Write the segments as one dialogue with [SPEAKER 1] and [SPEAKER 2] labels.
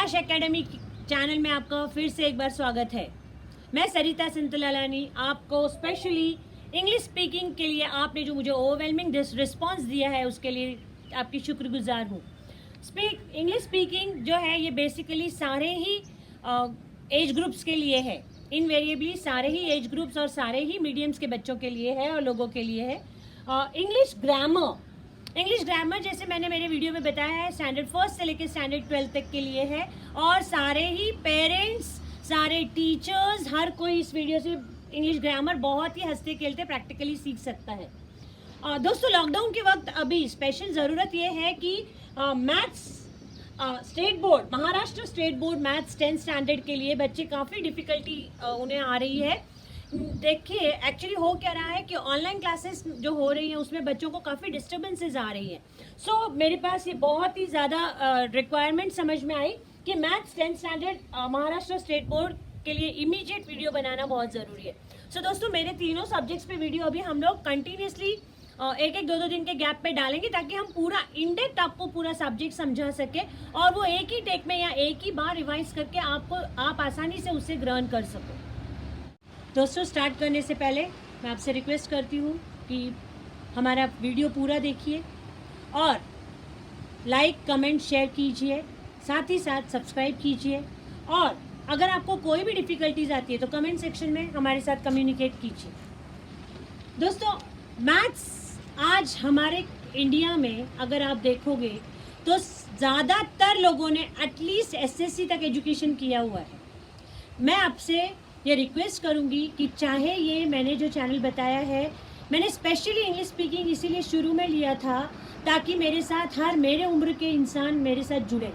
[SPEAKER 1] Kailash academy channel में आपका फिर से एक बार स्वागत है। मैं सरिता संतलालानी आपको स्पेशली इंग्लिश स्पीकिंग के लिए आपने जो मुझे ओवरवेलमिंग रिस्पॉन्स दिया है उसके लिए आपकी शुक्रगुजार हूँ। इंग्लिश स्पीकिंग जो है ये बेसिकली सारे ही एज ग्रुप्स के लिए है, इनवेरिएबली सारे ही एज ग्रुप्स और सारे ही मीडियम्स के बच्चों के लिए है और लोगों के लिए है। इंग्लिश ग्रामर जैसे मैंने मेरे वीडियो में बताया है स्टैंडर्ड फर्स्ट से लेकर स्टैंडर्ड 12 तक के लिए है और सारे ही पेरेंट्स, सारे टीचर्स, हर कोई इस वीडियो से इंग्लिश ग्रामर बहुत ही हंसते खेलते प्रैक्टिकली सीख सकता है। दोस्तों लॉकडाउन के वक्त अभी स्पेशल ज़रूरत ये है कि maths state board, Maharashtra state board maths 10th standard के लिए बच्चे काफ़ी डिफ़िकल्टी उन्हें आ रही है। देखिए एक्चुअली हो क्या रहा है कि ऑनलाइन क्लासेस जो हो रही हैं उसमें बच्चों को काफ़ी डिस्टर्बेंसेस आ रही हैं। सो मेरे पास ये बहुत ही ज़्यादा रिक्वायरमेंट समझ में आई कि maths 10th standard Maharashtra state board के लिए इमीडिएट वीडियो बनाना बहुत ज़रूरी है। सो दोस्तों मेरे तीनों सब्जेक्ट्स पे वीडियो अभी हम लोग कंटिन्यूसली एक दो दिन के गैप पे डालेंगे ताकि हम पूरा इन डेप्थ आपको पूरा सब्जेक्ट समझा सके और वो एक ही टेक में या एक ही बार रिवाइज करके आप आसानी से उससे ग्रहण कर सको। दोस्तों स्टार्ट करने से पहले मैं आपसे रिक्वेस्ट करती हूँ कि हमारा वीडियो पूरा देखिए और लाइक कमेंट शेयर कीजिए, साथ ही साथ सब्सक्राइब कीजिए और अगर आपको कोई भी डिफ़िकल्टीज आती है तो कमेंट सेक्शन में हमारे साथ कम्युनिकेट कीजिए। दोस्तों मैथ्स आज हमारे इंडिया में अगर आप देखोगे तो ज़्यादातर लोगों ने एटलीस्ट एसएससी तक एजुकेशन किया हुआ है। मैं आपसे ये रिक्वेस्ट करूँगी कि चाहे ये मैंने जो चैनल बताया है, मैंने स्पेशली इंग्लिश स्पीकिंग इसीलिए शुरू में लिया था ताकि मेरे साथ हर मेरे उम्र के इंसान मेरे साथ जुड़े।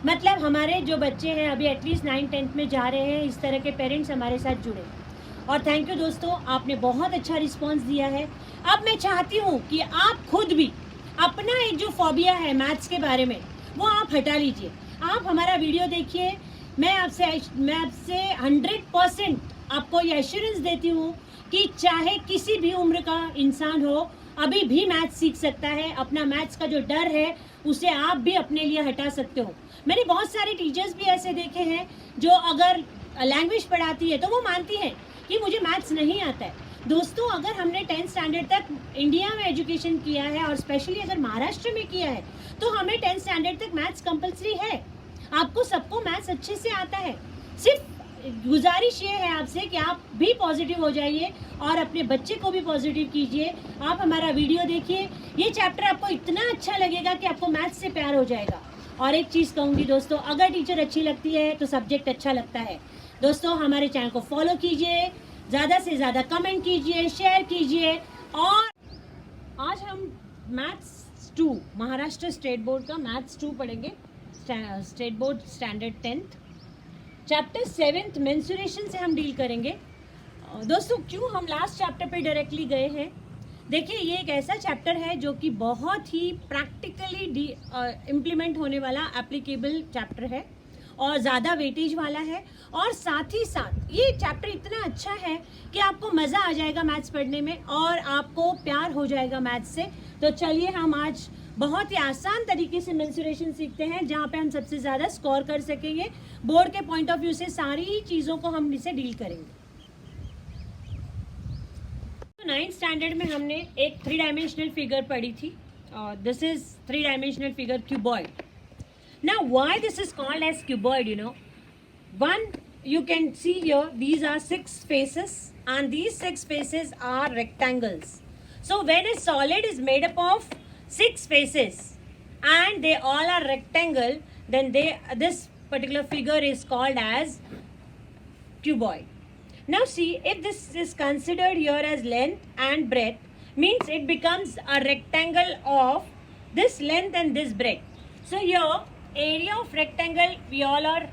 [SPEAKER 1] मतलब हमारे जो बच्चे हैं अभी एटलीस्ट 9th-10th में जा रहे हैं, इस तरह के पेरेंट्स हमारे साथ जुड़े। और थैंक यू दोस्तों, आपने बहुत अच्छा रिस्पॉन्स दिया है। अब मैं चाहती हूँ कि आप खुद भी अपना एक जो फोबिया है मैथ्स के बारे में वो आप हटा लीजिए। आप हमारा वीडियो देखिए। मैं आपसे 100% आपको ये एश्योरेंस देती हूँ कि चाहे किसी भी उम्र का इंसान हो अभी भी मैथ्स सीख सकता है। अपना मैथ्स का जो डर है उसे आप भी अपने लिए हटा सकते हो। मैंने बहुत सारे टीचर्स भी ऐसे देखे हैं जो अगर लैंग्वेज पढ़ाती है तो वो मानती है कि मुझे मैथ्स नहीं आता है। दोस्तों अगर हमने 10th स्टैंडर्ड तक इंडिया में एजुकेशन किया है और स्पेशली अगर महाराष्ट्र में किया है तो हमें 10th स्टैंडर्ड तक मैथ्स कंपलसरी है। आपको सबको मैथ्स अच्छे से आता है। सिर्फ गुजारिश ये है आपसे कि आप भी पॉजिटिव हो जाइए और अपने बच्चे को भी पॉजिटिव कीजिए। आप हमारा वीडियो देखिए, ये चैप्टर आपको इतना अच्छा लगेगा कि आपको मैथ्स से प्यार हो जाएगा। और एक चीज़ कहूँगी दोस्तों, अगर टीचर अच्छी लगती है तो सब्जेक्ट अच्छा लगता है। दोस्तों हमारे चैनल को फॉलो कीजिए, ज़्यादा से ज़्यादा कमेंट कीजिए, शेयर कीजिए। और आज हम मैथ्स 2 महाराष्ट्र स्टेट बोर्ड का मैथ्स 2 पढ़ेंगे, state board standard 10th chapter 7th mensuration से हम डील करेंगे। दोस्तों क्यों हम लास्ट चैप्टर पे डायरेक्टली गए हैं? देखिए ये एक ऐसा चैप्टर है जो कि बहुत ही प्रैक्टिकली इम्प्लीमेंट होने वाला एप्लीकेबल चैप्टर है और ज़्यादा वेटेज वाला है और साथ ही साथ ये चैप्टर इतना अच्छा है कि आपको मज़ा आ जाएगा मैथ्स पढ़ने में और आपको प्यार हो जाएगा मैथ्स से। तो चलिए हम आज बहुत ही आसान तरीके से मेंसुरेशन सीखते हैं जहाँ पे हम सबसे ज़्यादा स्कोर कर सकेंगे। बोर्ड के पॉइंट ऑफ व्यू से सारी ही चीज़ों को हम इसे डील करेंगे। तो 9th स्टैंडर्ड में हमने एक 3 डायमेंशनल फिगर पढ़ी थी। This is 3 dimensional figure cuboid. Now why this is called as cuboid, you know? One, you can see here these are 6 faces and these 6 faces are rectangles. So when a solid is made up of 6 faces and they all are rectangle, then this particular figure is called as cuboid. Now see, if this is considered here as length and breadth, means it becomes a rectangle of this length and this breadth. So here area of rectangle we all are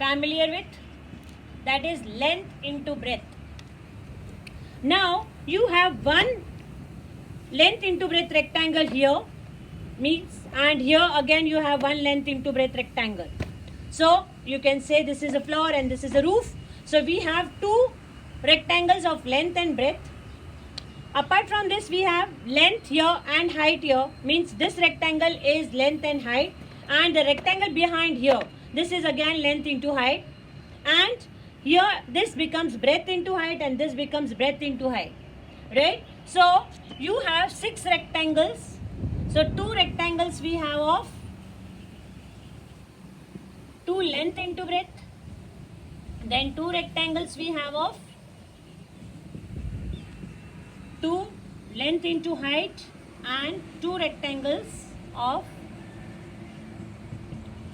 [SPEAKER 1] familiar with, that is length into breadth. Now you have one length into breadth rectangle here means, and here again you have one length into breadth rectangle. So you can say this is a floor and this is a roof. So we have 2 rectangles of length and breadth. Apart from this we have length here and height here, means this rectangle is length and height and the rectangle behind here, this is again length into height, and here this becomes breadth into height and this becomes breadth into height, right? So you have 6 rectangles. So 2 rectangles we have of 2 length into breadth, then 2 rectangles we have of 2 length into height, and 2 rectangles of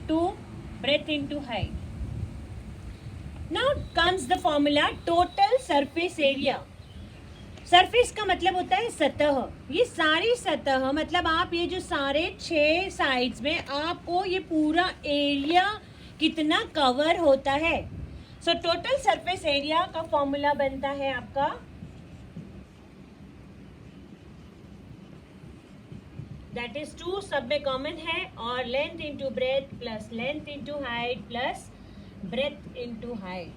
[SPEAKER 1] 2 breadth into height. Now comes the formula total surface area. Surface का मतलब होता है सतह. ये सारी सतह मतलब आप ये जो सारे 6 साइड्स में आपको ये पूरा एरिया कितना कवर होता है. सो टोटल सरफेस एरिया का फॉर्मूला बनता है आपका दैट इज 2 सब में कॉमन है और length into breadth plus length into height plus breadth into height.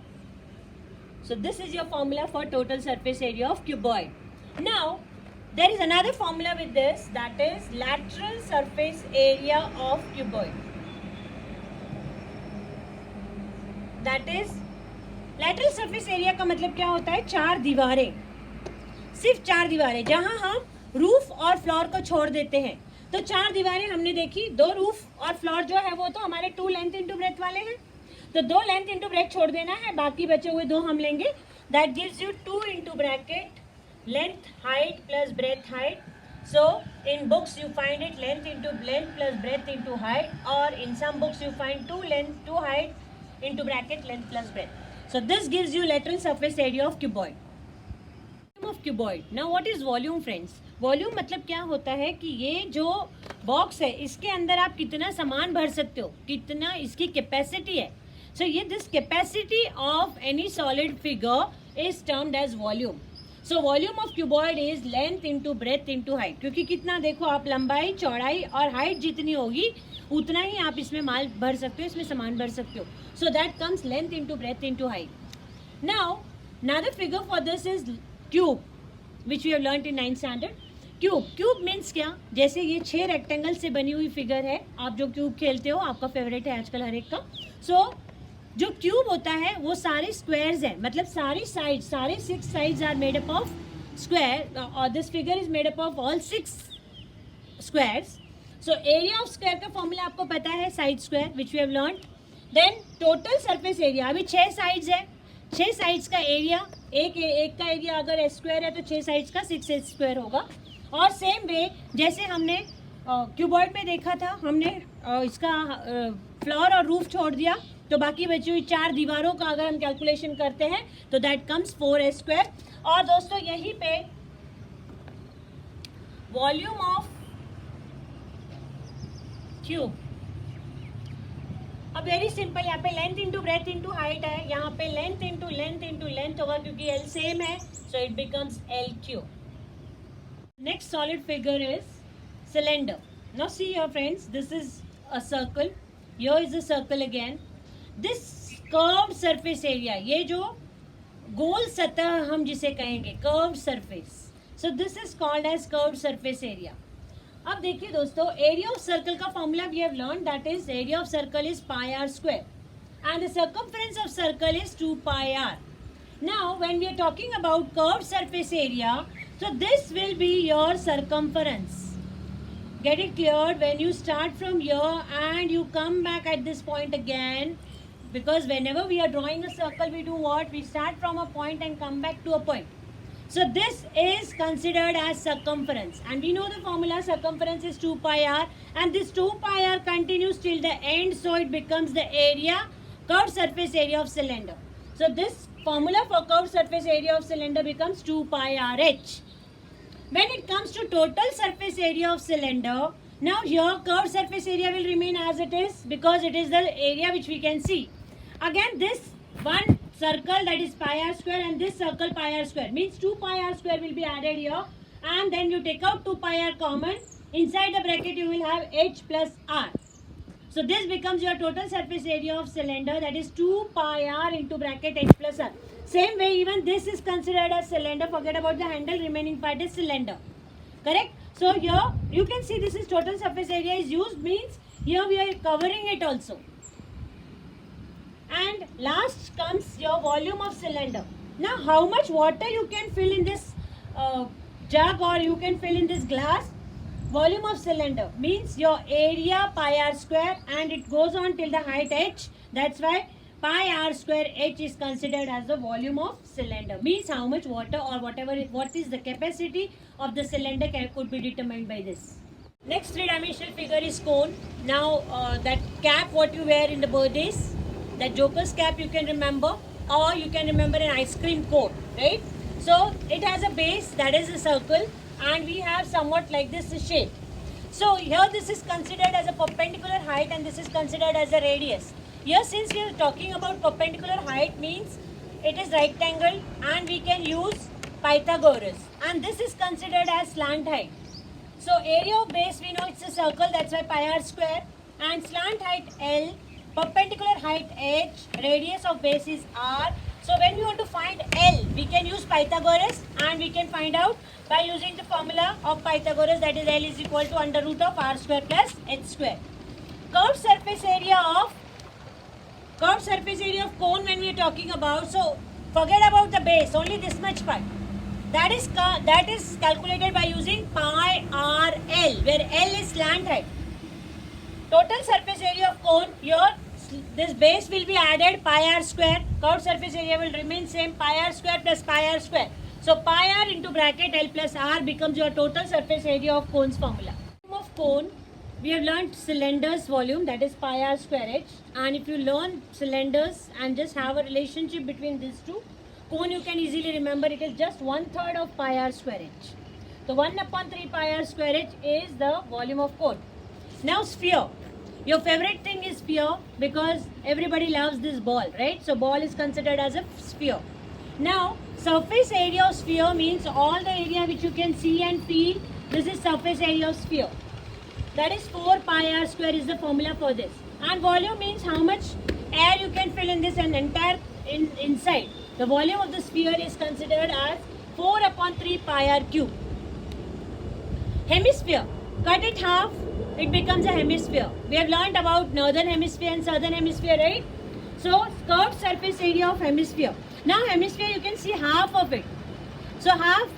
[SPEAKER 1] So this is your formula for total surface area of cuboid. Now there is another formula with this, that is lateral surface area of cuboid. That is lateral surface area का मतलब क्या होता है? 4 दीवारें, सिर्फ 4 दीवारें जहां हम रूफ और फ्लोर को छोड़ देते हैं. तो 4 दीवारें हमने देखी, 2 रूफ और फ्लोर जो है वो तो हमारे 2 लेंथ इंटू ब्रेथ वाले हैं, तो 2 लेंथ इंटू ब्रेथ छोड़ देना है, बाकी बचे हुए 2 हम लेंगे. That gives you 2 into bracket length height plus breadth height. So in books you find it length into length plus breadth into height, और in some books you find 2 length 2 height into bracket length plus breadth. So this gives you lateral surface area of cuboid. Of cuboid. Now what is volume friends? Volume मतलब क्या होता है कि ये जो box है इसके अंदर आप कितना सामान भर सकते हो, कितना इसकी कैपेसिटी है. So this capacity of any solid figure is termed as volume. So volume of cuboid is length into breadth into height. क्योंकि कितना देखो आप लंबाई चौड़ाई और हाइट जितनी होगी उतना ही आप इसमें माल भर सकते हो, इसमें सामान भर सकते हो. So that comes length into breadth into height. Now another figure for this is cube, which we have learnt in 9th standard. Cube means क्या? जैसे ये 6 रेक्टेंगल से बनी हुई फिगर है, आप जो क्यूब खेलते हो आपका फेवरेट है आजकल हर एक का. सो जो क्यूब होता है वो सारे स्क्वायर्स हैं, मतलब सारी साइड, सारे 6 sides are made up of square, और this figure is made up of all 6 squares. So area of square का फॉर्मूला आपको पता है, side square, which we have learn. Then total surface area, अभी 6 साइड्स है, 6 sides का area, एक का एरिया अगर एस स्क्वायर है तो 6 साइड्स का 6 स्क्वायर होगा. और सेम वे जैसे हमने क्यूबॉइड में देखा था, हमने इसका फ्लोर और रूफ छोड़ दिया, तो बाकी बची हुई 4 दीवारों का अगर हम कैलकुलेशन करते हैं तो दैट कम्स 4a स्क्वायर. और दोस्तों यहीं पे वॉल्यूम ऑफ क्यूब, अब वेरी सिंपल, यहाँ पे length into breadth into height है, यहाँ पे लेंथ इंटू लेंथ होगा क्योंकि एल सेम है, so it becomes L cube. Next solid figure is cylinder. Now see your friends, this is a circle, here is a circle again. This curved surface area, ये जो गोल सतह हम जिसे कहेंगे curved surface, so this is called as curved surface area. अब देखिए दोस्तों, एरिया ऑफ सर्कल का formula we have learn, that is area of circle is pi r square and the circumference of circle is 2 pi r. Now when we are talking about curved surface area, so this will be your circumference. Get it cleared? When you start from here and you come back at this point again, because whenever we are drawing a circle we do what? We start from a point and come back to a point. So this is considered as circumference, and we know the formula, circumference is 2 pi r, and this 2 pi r continues till the end, so it becomes the area, curved surface area of cylinder. So this formula for curved surface area of cylinder becomes 2 pi r h. When it comes to total surface area of cylinder, now here curved surface area will remain as it is because it is the area which we can see. Again this one circle, that is pi r square, and this circle pi r square, means 2 pi r square will be added here, and then you take out 2 pi r common, inside the bracket you will have h plus r. So this becomes your total surface area of cylinder, that is 2 pi r into bracket h plus r. Same way even this is considered as cylinder, forget about the handle, remaining part is cylinder, correct? So here you can see this is total surface area is used, means here we are covering it also. And last comes your volume of cylinder. Now how much water you can fill in this jug, or you can fill in this glass? Volume of cylinder means your area pi r square, and it goes on till the height h. That's why pi r square h is considered as the volume of cylinder, means how much water or whatever, what is the capacity of the cylinder could be determined by this. Next three-dimensional figure is cone. Now that cap what you wear in the birthdays, that joker's cap you can remember, or you can remember an ice cream cone, right? So it has a base that is a circle, and we have somewhat like this shape. So here this is considered as a perpendicular height, and this is considered as a radius. Here since we are talking about perpendicular height, means it is rectangle, and we can use Pythagoras, and this is considered as slant height. So area of base we know it's a circle, that's why pi r square, and slant height L, perpendicular height h, radius of base is r. So when we want to find L, we can use Pythagoras, and we can find out by using the formula of Pythagoras, that is L is equal to under root of r square plus h square. Curved surface area of cone when we are talking about, so forget about the base, only this much part. That is calculated by using pi r L, where L is slant height. Total surface area of cone, here this base will be added pi r square, curved surface area will remain same, pi r square plus pi r square. So pi r into bracket L plus r becomes your total surface area of cone's formula. Of cone, we have learnt cylinders volume, that is pi r square h, and if you learn cylinders and just have a relationship between these two, cone you can easily remember it is just 1/3 of pi r square h. So 1/3 pi r square h is the volume of cone. Now sphere. Your favorite thing is sphere because everybody loves this ball, right? So ball is considered as a sphere. Now surface area of sphere means all the area which you can see and feel. This is surface area of sphere. That is 4 pi r square is the formula for this. And volume means how much air you can fill in this and entire inside. The volume of the sphere is considered as 4/3 pi r cube. Hemisphere. Cut it half, it becomes a hemisphere. We have learned about northern hemisphere and southern hemisphere, right? So curved surface area of hemisphere. Now hemisphere you can see half of it. So half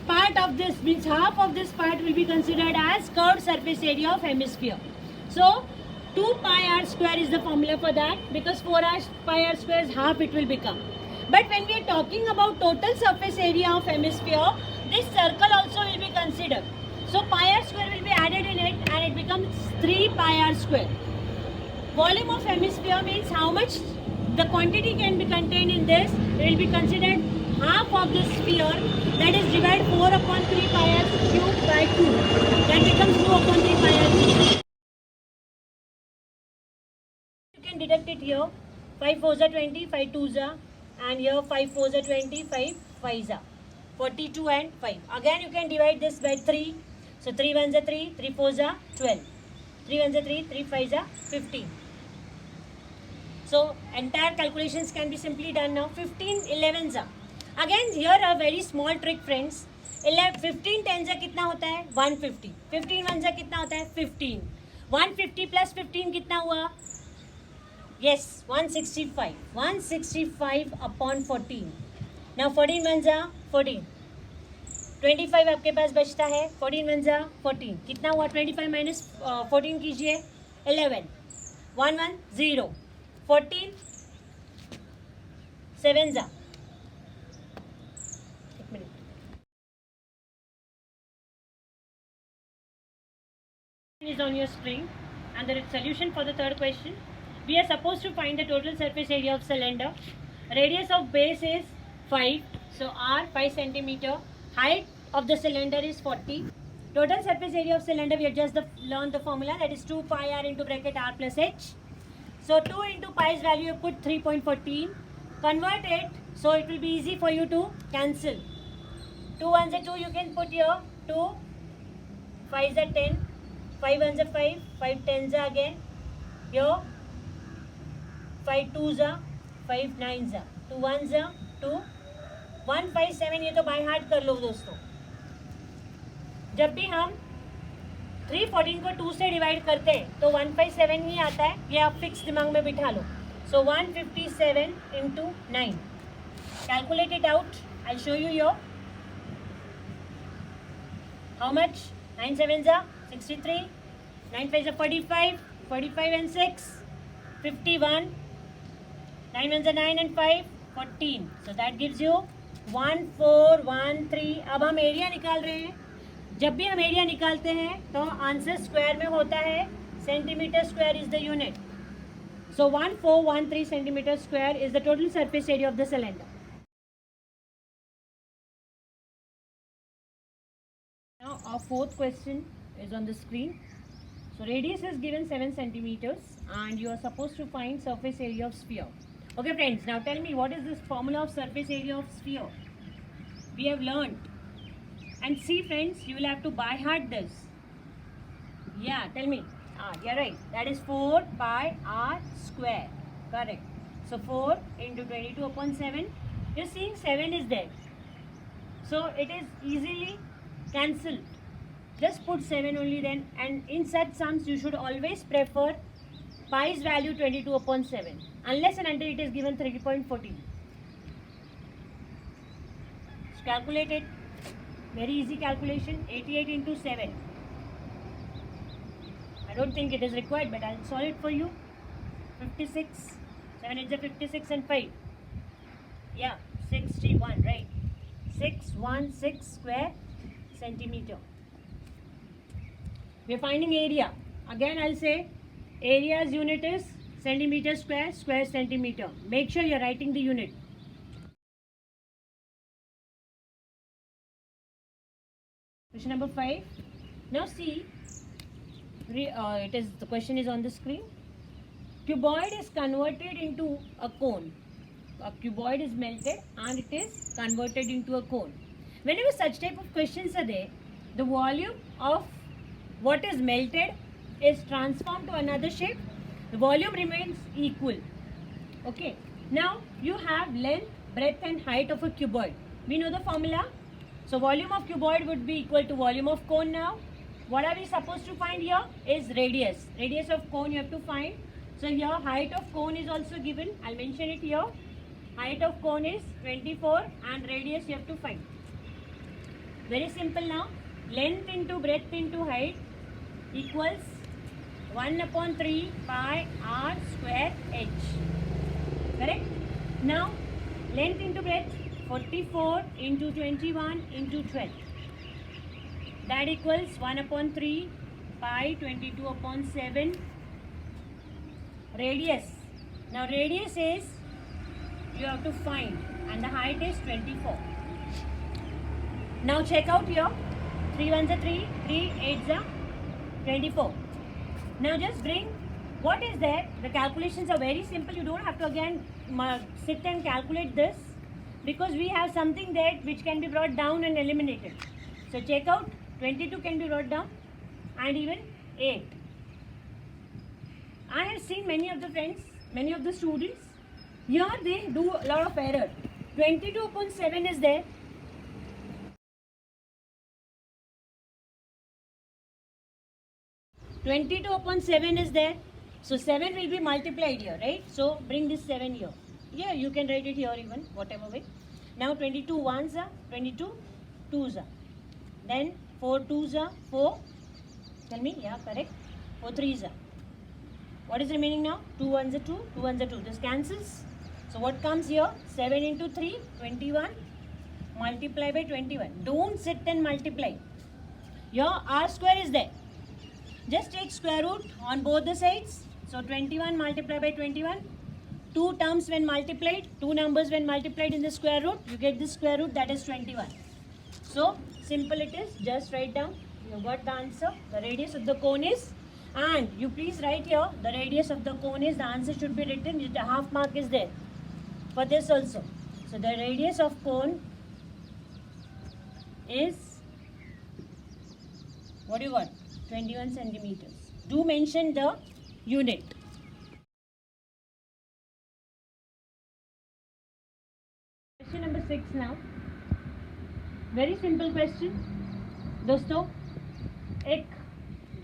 [SPEAKER 1] part of this means half of this part will be considered as curved surface area of hemisphere. So 2 pi r square is the formula for that, because 4 pi r square is half it will become. But when we are talking about total surface area of hemisphere, this circle also will be considered. So pi r square will be added in it, and it becomes 3 pi r square. Volume of hemisphere means how much the quantity can be contained in this. It will be considered half of the sphere, that is divide 4/3 pi r cube by 2. That becomes 2/3 pi r cube. You can deduct it here. 5 4s are 20, 5 2s are, and here 5 4s are 20, 5 5s are 42 and 5. Again you can divide this by 3. So 3 1s are 3, 3 4s are 12. 3 1s are 3, 3 5s are 15. So entire calculations can be simply done now. 15 11s are. Again here a very small trick friends. 15 10s are कितना होता है 150. 15 1s are कितना होता है 15. 150 plus 15 कितना हुआ? Yes, 165. 165 upon 14. Now 14 1s are 14. 25 आपके पास बचता है. 14 1s are 14. कितना हुआ? 25 minus 14 कीजिए 11. 1 1 0. 14 7s are. एक minute. Is on your screen, and the solution for the third question. We are supposed to find the total surface area of cylinder. Radius of base is 5, so r 5 centimeter. Height of the cylinder is 40. Total surface area of cylinder, we have just learned the formula, that is 2 pi r into bracket r plus h. So 2 into pi's value you put 3.14. Convert it, so it will be easy for you to cancel. 2 1s are 2, you can put here 2. 5s are 10. 5 1s are 5. 5 10s are again. Here 5 2s are, 5 9s are, 2 1s are 2. 1 5 7 ये तो by heart कर लो दोस्तों. जब भी हम 314 को 2 से divide करते हैं तो 157 ही आता है, ये आप फिक्स दिमाग में बिठा लो. सो 157 into 9. Calculate it out. I'll show you here. How much? 9 sevens are 63, 9 fives are 45, 45 and 6, 51, 9 ones are 9 and 5, 14. So that gives you 1413. अब हम एरिया निकाल रहे हैं. जब भी हम एरिया निकालते हैं तो आंसर स्क्वायर में होता है. Centimetre square is the unit. So 1413 centimeter square is the total surface area of the cylinder. Now our fourth question is on the screen. So radius is given 7 centimeters and you are supposed to find surface area of sphere. Okay friends, now tell me what is this formula of surface area of sphere? We have learned. And see friends, you will have to by heart this. Yeah, tell me. You're right. That is 4 pi r square. Correct. So 4 into 22 upon 7. You're seeing 7 is there. So it is easily cancelled. Just put 7 only then. And in such sums, you should always prefer pi's value 22 upon 7. Unless and until it is given 3.14. So calculate it. Very easy calculation. 88 into 7. I don't think it is required, but I'll solve it for you. 56. 7 is 56 and 5. Yeah, 61, right? 616 square centimeter. We are finding area. Again, I'll say area's unit is centimeter square, square centimeter. Make sure you're writing the unit. Question number 5. Now see. The question is on the screen. Cuboid is converted into a cone. A cuboid is melted and it is converted into a cone. Whenever such type of questions are there, the volume of what is melted is transformed to another shape. The volume remains equal. Okay. Now you have length, breadth and height of a cuboid. We know the formula. So volume of cuboid would be equal to volume of cone now. What are we supposed to find here is radius. Radius of cone you have to find. So here height of cone is also given. I'll mention it here. Height of cone is 24 and radius you have to find. Very simple now. Length into breadth into height equals 1 upon 3 pi r square h. Correct? Now length into breadth 44 into 21 into 12. That equals 1 upon 3 pi 22 upon 7. Radius. Now radius is you have to find and the height is 24. Now check out here. 3 ones are 3, 3 8s are 24. Now just bring what is there. The calculations are very simple. You don't have to again sit and calculate this because we have something there which can be brought down and eliminated. So check out. 22 can be brought down and even 8. I have seen many of the friends, many of the students, here they do a lot of error. 22 upon 7 is there. So 7 will be multiplied here, right? So bring this 7 here. Yeah, you can write it here even, whatever way. Now 22 ones are 22 twos are. Then 4 twos are 4. Tell me, yeah, correct. 4 threes are. What is remaining now? 2 ones are 2, 2 ones are 2. This cancels. So what comes here? 7 into 3, 21. Multiply by 21. Don't sit and multiply. Your r square is there. Just take square root on both the sides. So 21 multiplied by 21. 2 terms when multiplied, 2 numbers when multiplied in the square root, you get the square root, that is 21. So simple it is. Just write down. You got the answer. The radius of the cone is, and you please write here the radius of the cone is. The answer should be written. The half mark is there for this also. So the radius of cone is, what do you got? 21 centimeters. Do mention the unit. Question number 6 now. Very simple question. दोस्तों एक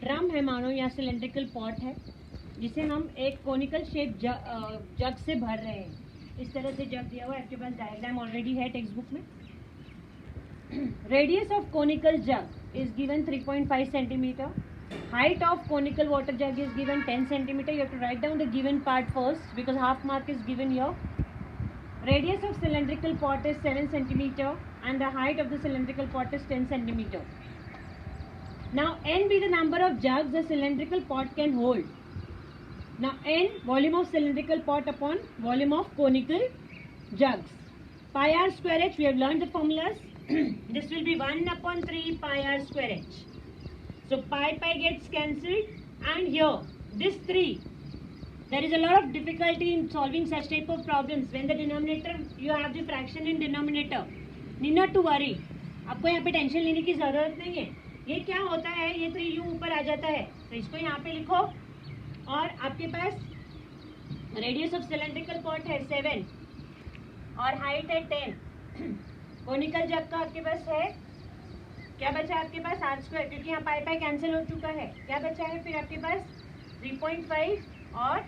[SPEAKER 1] drum है मानो या cylindrical pot है जिसे हम एक conical shape जग से भर रहे हैं। इस तरह से जग दिया हुआ है, आपके पास डायग्राम ऑलरेडी है टेक्स्ट बुक में। Radius of conical jug is given 3.5 centimetre. Height of conical water jug is given 10 centimeter. You have to write down the given part first because half mark is given here. Radius of cylindrical pot is 7 centimeter and the height of the cylindrical pot is 10 centimeter. Now n be the number of jugs the cylindrical pot can hold. Now n volume of cylindrical pot upon volume of conical jugs. Pi r square h, we have learned the formulas. This will be 1 upon 3 pi r square h. So pi gets cancelled and here this 3, there is a lot of difficulty in solving such type of problems when the denominator you have the fraction in denominator. Need not to worry, आपको यहाँ पे tension लेने की ज़रूरत नहीं है। ये क्या होता है, ये तो यूँ ऊपर आ जाता है, तो इसको यहाँ पे लिखो और आपके पास रेडियस ऑफ सिलेंड्रिकल पॉट है 7 और हाइट है 10। कोनिकल जग का आपके पास है, क्या बचा आपके पास आर स्क्वायर, क्योंकि यहाँ पाई कैंसिल हो चुका है। क्या बचा है फिर आपके पास 3.5 और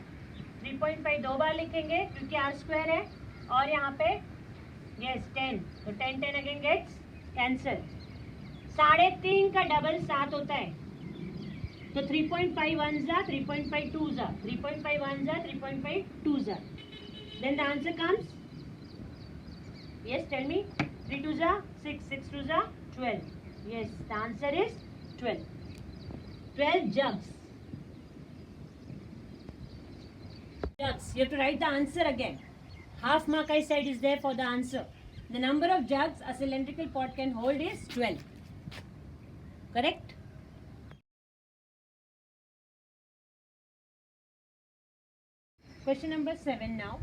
[SPEAKER 1] 3.5 दो बार लिखेंगे क्योंकि आर स्क्वायर है और यहाँ पे यस 10, तो 10 अगेन गेट्स कैंसिल। 3.5 का डबल 7 होता है, तो 3.5 1 जा 3.5 2 जा 3.5 1 जा 3.5 2 जा, then the answer comes yes tell me 3 2 जा 6 6 2 जा 12. Yes, the answer is 12. 12 jugs. Jugs. You have to write the answer again. Half mark I said is there for the answer. The number of jugs a cylindrical pot can hold is 12. Correct? Question number 7 now.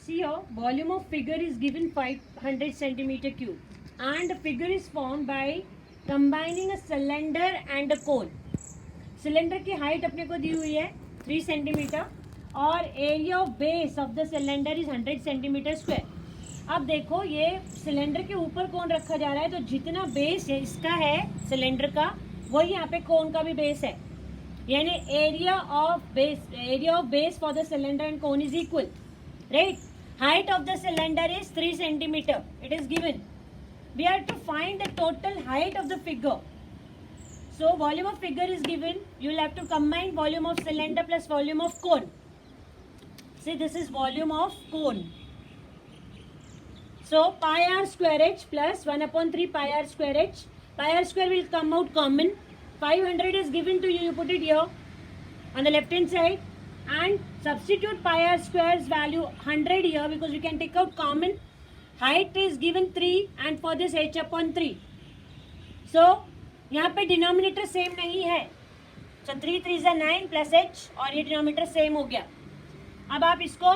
[SPEAKER 1] See here, volume of figure is given 500 centimeter cube. And the figure is formed by combining a cylinder and a cone. Cylinder की height अपने को दी हुई है 3 centimetre और area of base of the cylinder is 100 centimetre square. अब देखो ये cylinder के ऊपर कोन रखा जा रहा है, तो जितना बेस है इसका है सिलेंडर का, वही यहाँ पे कोन का भी बेस है, यानी area of base for the cylinder and cone is equal, right. Height of the cylinder is 3 centimetre, it is given. We have to find the total height of the figure. So volume of figure is given. You will have to combine volume of cylinder plus volume of cone. See, this is volume of cone. So pi r square h plus 1 upon 3 pi r square h. Pi r square will come out common. 500 is given to you. You put it here on the left hand side and substitute pi r square's value 100 here because you can take out common. Height is given 3 and for this h upon 3. So यहाँ पे denominator same नहीं है, so 3 3 is 9 plus h और ये denominator same हो गया। अब आप इसको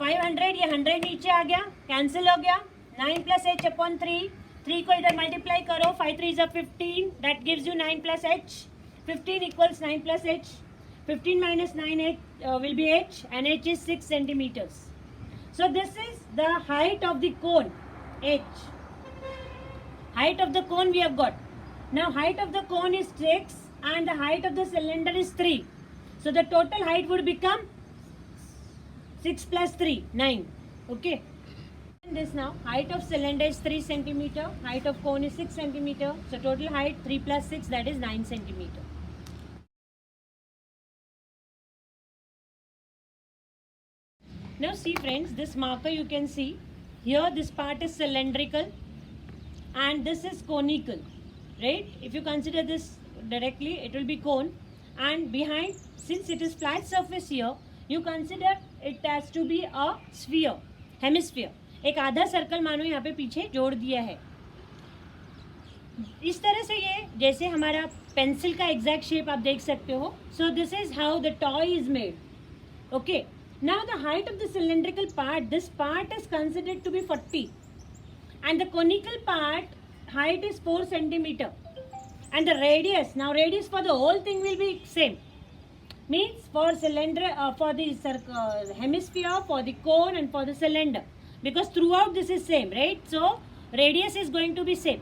[SPEAKER 1] 500, ये 100 नीचे आ गया, कैंसिल हो गया, 9 plus h upon 3, 3 को इधर मल्टीप्लाई करो, 5 3 is 15, that gives you 9 plus h, 15 equals 9 plus h, 15 minus 9 will be h and h is 6 centimeters. So this is the height of the cone, h. Height of the cone we have got. Now height of the cone is 6 and the height of the cylinder is 3. So the total height would become 6 plus 3, 9. Okay. This now, height of cylinder is 3 centimeter, height of cone is 6 centimeter. So total height 3 plus 6, that is 9 centimeter. Now see friends, this marker you can see here, this part is cylindrical and this is conical, right? If you consider this directly, it will be cone, and behind, since it is flat surface here, you consider it has to be a sphere, hemisphere. एक आधा circle मानो यहाँ पे पीछे जोड़ दिया है। इस तरह से ये जैसे हमारा पेंसिल का एग्जैक्ट शेप आप देख सकते हो. सो this is how the toy is made. Okay, now the height of the cylindrical part, this part is considered to be 40 and the conical part height is 4 centimeter and the radius, now radius for the whole thing will be same, means for cylinder, for the hemisphere, for the cone and for the cylinder, because throughout this is same, right? So radius is going to be same.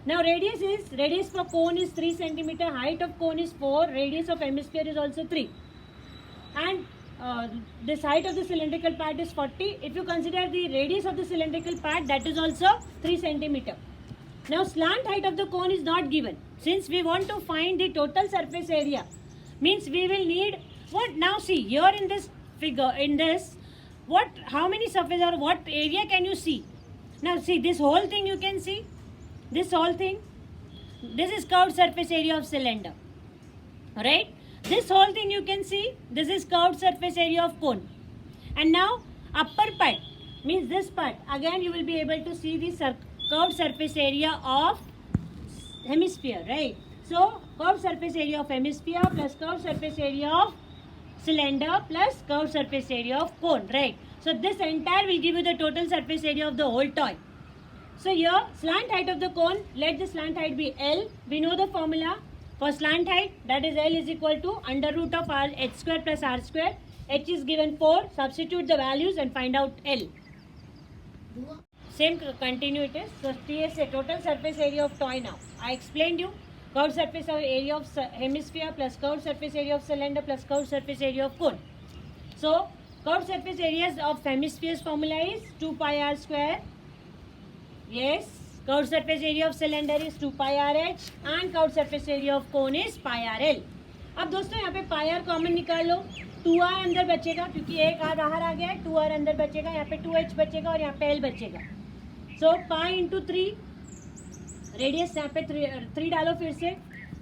[SPEAKER 1] Now radius for cone is 3 centimeter, height of cone is 4, radius of hemisphere is also 3. And this height of the cylindrical part is 40. If you consider the radius of the cylindrical part, that is also 3 centimeter. Now slant height of the cone is not given. Since we want to find the total surface area, means we will need what? Now see here in this figure, in this, how many surface or what area can you see? Now see this whole thing you can see. This whole thing. This is curved surface area of cylinder. Right? This whole thing you can see. This is curved surface area of cone. And now upper part means this part. Again you will be able to see the curved surface area of hemisphere. Right? So curved surface area of hemisphere plus curved surface area of cylinder plus curved surface area of cone. Right? So this entire will give you the total surface area of the whole toy. So here slant height of the cone, let the slant height be L. We know the formula for slant height, that is L is equal to under root of R h square plus R square. H is given 4, substitute the values and find out L. Same continue it is. So TSA, total surface area of toy now. I explained you curved surface area of hemisphere plus curved surface area of cylinder plus curved surface area of cone. So curved surface areas of hemisphere's formula is 2 pi R square. Yes, curved surface area of cylinder is 2 pi RH and curved surface area of cone is pi RL. अब दोस्तों यहाँ पे pi r common निकाल लो, 2r अंदर बचेगा क्योंकि एक r बाहर आ गया है, 2r अंदर बचेगा, यहाँ पे 2h बचेगा और यहाँ पे l बचेगा. So pi into 3, रेडियस यहाँ पे 3 डालो फिर से.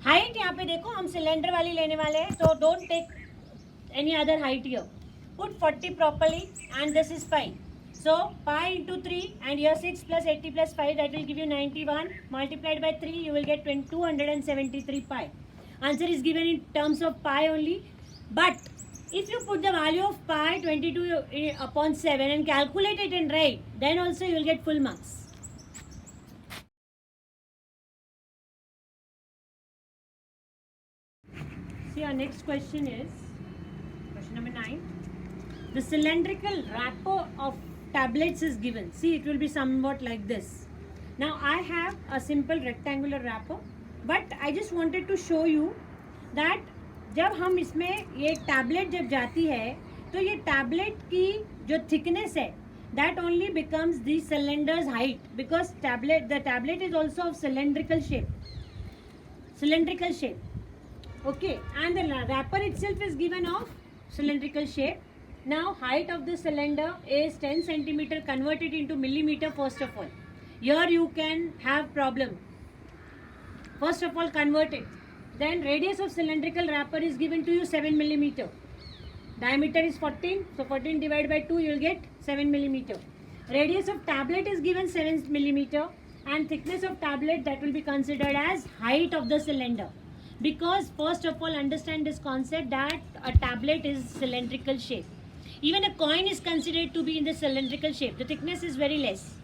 [SPEAKER 1] हाइट यहाँ पे देखो हम सिलेंडर वाली लेने वाले हैं, तो don't take any other height here. Put 40 properly and this is pi. So pi into 3 and here 6 plus 80 plus 5, that will give you 91. Multiplied by 3 you will get 273 pi. Answer is given in terms of pi only. But if you put the value of pi 22 upon 7 and calculate it and write, then also you will get full marks. See, our next question is question number 9. The cylindrical wrapper of tablets is given. See, it will be somewhat like this. Now I have a simple rectangular wrapper, but I just wanted to show you that जब हम इसमें ये tablet जब जाती है तो ये tablet की जो थिकनेस है that only becomes the cylinder's height, because the tablet is also of cylindrical shape. Okay, and the wrapper itself is given of cylindrical shape. Now height of the cylinder is 10 centimeter, converted into millimeter first of all. Here you can have problem. First of all convert it. Then radius of cylindrical wrapper is given to you 7 millimeter. Diameter is 14, so 14 divided by 2 you will get 7 millimeter. Radius of tablet is given 7 millimeter and thickness of tablet, that will be considered as height of the cylinder. Because first of all understand this concept that a tablet is cylindrical shape. Even a coin is considered to be in the cylindrical shape. The thickness is very less.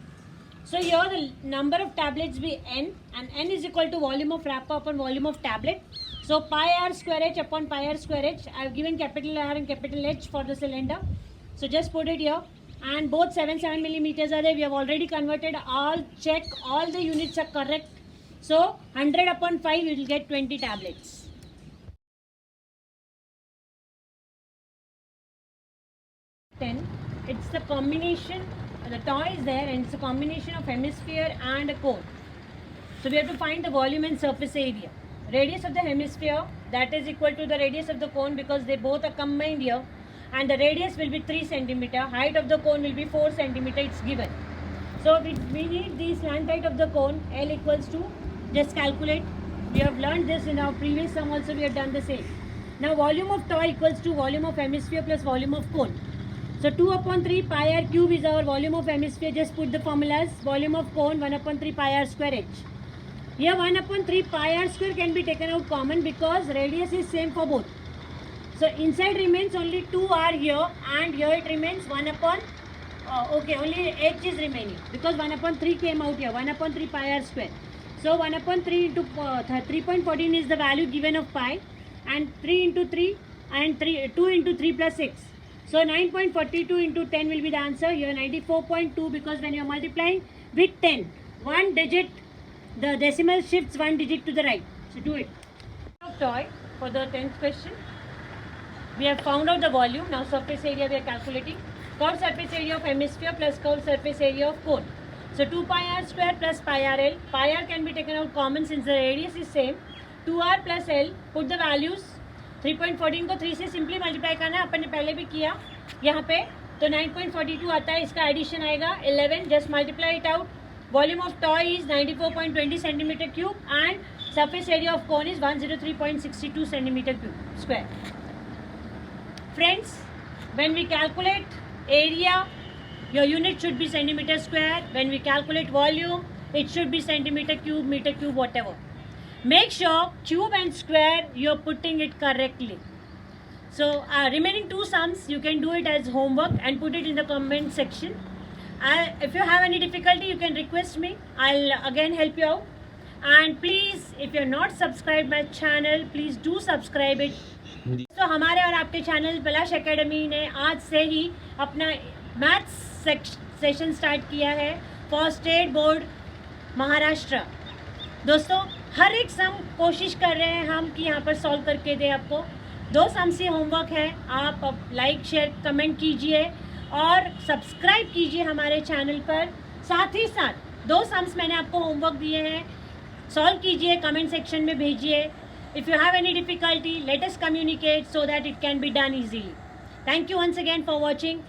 [SPEAKER 1] So here the number of tablets be n, and n is equal to volume of wrapper upon volume of tablet. So pi r square h upon pi r square h. I have given capital R and capital H for the cylinder. So just put it here. And both 7 millimeters are there. We have already converted all. Check all the units are correct. So 100 upon 5 you will get 20 tablets. It's the combination. The toy is there and it's a combination of hemisphere and a cone. So we have to find the volume and surface area. Radius of the hemisphere, that is equal to the radius of the cone, because they both are combined here, and the radius will be 3 centimeter. Height of the cone will be 4 centimeter. It's given. So we need the slant height of the cone. L equals to, just calculate. We have learned this in our previous sum also. We have done the same. Now volume of toy equals to volume of hemisphere plus volume of cone. So 2 upon 3 pi r cube is our volume of hemisphere. Just put the formulas. Volume of cone 1 upon 3 pi r square h. Here 1 upon 3 pi r square can be taken out common because radius is same for both. So inside remains only 2r here, and here it remains 1 upon, only h is remaining because 1 upon 3 came out here, 1 upon 3 pi r square. So 1 upon 3 into 3.14 is the value given of pi, and 3 into 3 and 2 into 3 plus 6. So 9.42 into 10 will be the answer. Here 94.2, because when you are multiplying with 10, one digit The decimal shifts 1 digit to the right. So do it. Of toy for the 10th question. We have found out the volume. Now surface area we are calculating. Curved surface area of hemisphere plus curved surface area of cone. So 2 pi r square plus pi r l. Pi r can be taken out common since the radius is same. 2r plus l. Put the values. 3.14 को 3 से simply multiply करना है, अपन ने पहले भी किया यहाँ पे. तो 9.42 आता है, इसका एडिशन आएगा 11. Just multiply it out. Volume of toy is 94.20 centimetre cube and surface area of cone is 103.62 centimeter cube square. Friends, when we calculate area, your unit should be centimeter square. When we calculate volume, it should be centimeter cube, meter cube, whatever. Make sure cube and square you're putting it correctly. So remaining two sums, you can do it as homework and put it in the comment section. If you have any difficulty, you can request me. I'll again help you out. And please, if you're not subscribed my channel, please do subscribe it. तो हमारे और आपके channel पलाश academy ने आज से ही अपना maths session start किया है फॉर स्टेट बोर्ड महाराष्ट्र. दोस्तों, हर एक सम कोशिश कर रहे हैं हम कि यहाँ पर सॉल्व करके दें आपको. 2 सम्स ही होमवर्क है. आप लाइक शेयर कमेंट कीजिए और सब्सक्राइब कीजिए हमारे चैनल पर. साथ ही साथ 2 सम्स मैंने आपको होमवर्क दिए हैं, सॉल्व कीजिए, कमेंट सेक्शन में भेजिए. If you have any difficulty, let us communicate so that it can be done easily. Thank you once again for watching.